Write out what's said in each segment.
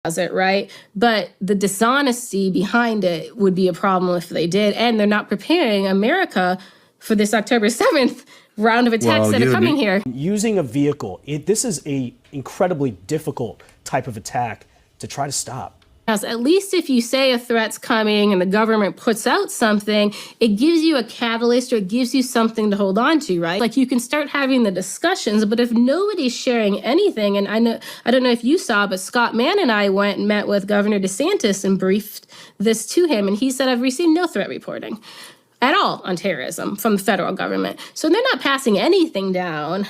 it, right? But the dishonesty behind it would be a problem if they did. And they're not preparing America for this October 7th round of attacks that are coming here. Using a vehicle, this is a incredibly difficult type of attack to try to stop. At least if you say a threat's coming and the government puts out something, it gives you a catalyst or it gives you something to hold on to, right? Like you can start having the discussions, but if nobody's sharing anything, and I don't know if you saw, but Scott Mann and I went and met with Governor DeSantis and briefed this to him, and he said, I've received no threat reporting at all on terrorism from the federal government. So they're not passing anything down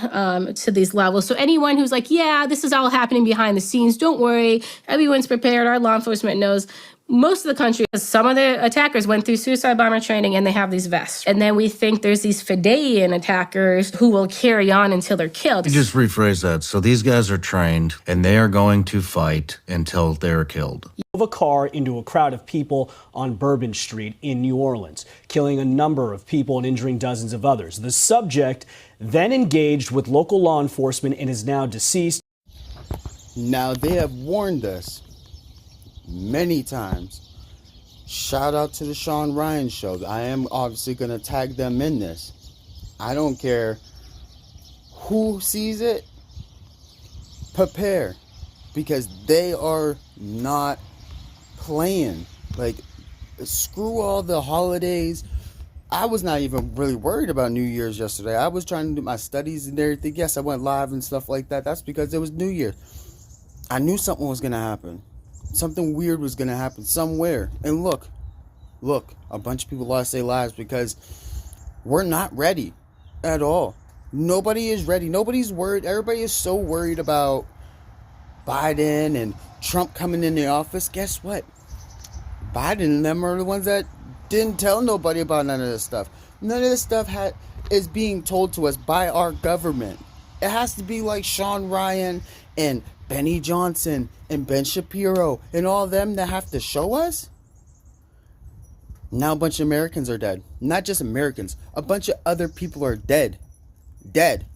to these levels. So anyone who's like, yeah, this is all happening behind the scenes, don't worry, everyone's prepared, our law enforcement knows. Most of the country, some of the attackers went through suicide bomber training and they have these vests. And then we think there's these Fidean attackers who will carry on until they're killed. You just rephrase that. So these guys are trained and they are going to fight until they're killed. Of a car into a crowd of people on Bourbon Street in New Orleans, killing a number of people and injuring dozens of others. The subject then engaged with local law enforcement and is now deceased. Now, they have warned us many times. Shout out to the Sean Ryan show. I am obviously going to tag them in this. I don't care who sees it. Prepare, because they are not playing. Like, screw all the holidays. I was not even really worried about New Year's yesterday. I was trying to do my studies and everything. Yes, I went live and stuff like that. That's because it was New Year. I knew something was going to happen. Something weird was going to happen somewhere. And look, a bunch of people lost their lives because we're not ready at all. Nobody is ready. Nobody's worried. Everybody is so worried about Biden and Trump coming in the office. Guess what? Biden and them are the ones that didn't tell nobody about none of this stuff. None of this stuff is being told to us by our government. It has to be like Sean Ryan and Benny Johnson and Ben Shapiro and all them that have to show us. Now a bunch of Americans are dead. Not just Americans. A bunch of other people are dead. Dead.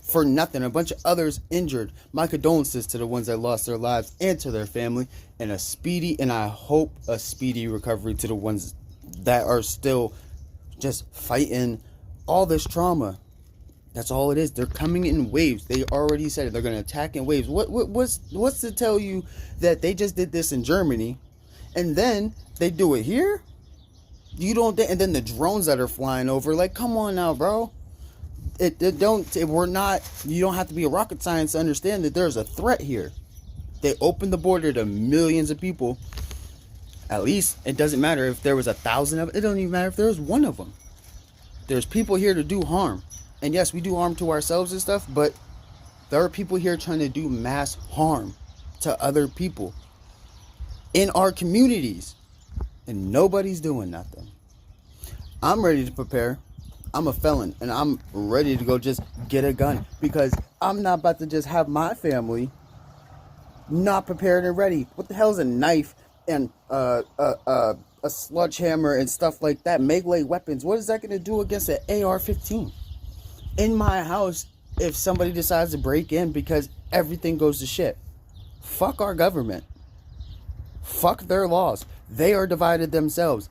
For nothing. A bunch of others injured. My condolences to the ones that lost their lives and to their family. And I hope a speedy recovery to the ones that are still just fighting all this trauma. That's all it is. They're coming in waves. They already said it. They're going to attack in waves. What's to tell you that they just did this in Germany and then they do it here? You don't. And then the drones that are flying over. Like, come on now, bro. You don't have to be a rocket science to understand that there's a threat here. They opened the border to millions of people. At least it doesn't matter if there was 1,000 of it. It don't even matter if there was one of them. There's people here to do harm. And yes, we do harm to ourselves and stuff, but there are people here trying to do mass harm to other people in our communities. And nobody's doing nothing. I'm ready to prepare. I'm a felon, and I'm ready to go just get a gun. Because I'm not about to just have my family not prepared and ready. What the hell is a knife and a sledgehammer and stuff like that? Melee weapons. What is that going to do against an AR-15? In my house, if somebody decides to break in because everything goes to shit, fuck our government. Fuck their laws. They are divided themselves.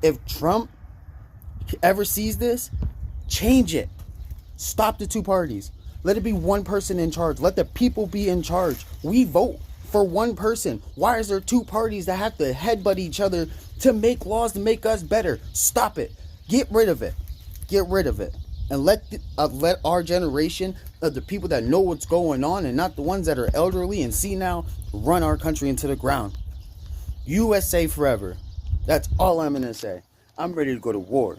If Trump ever sees this, change it. Stop the two parties. Let it be one person in charge. Let the people be in charge. We vote for one person. Why is there two parties that have to headbutt each other to make laws to make us better? Stop it. Get rid of it. Get rid of it. And let our generation of the people that know what's going on and not the ones that are elderly and senile run our country into the ground. USA forever. That's all I'm going to say. I'm ready to go to war.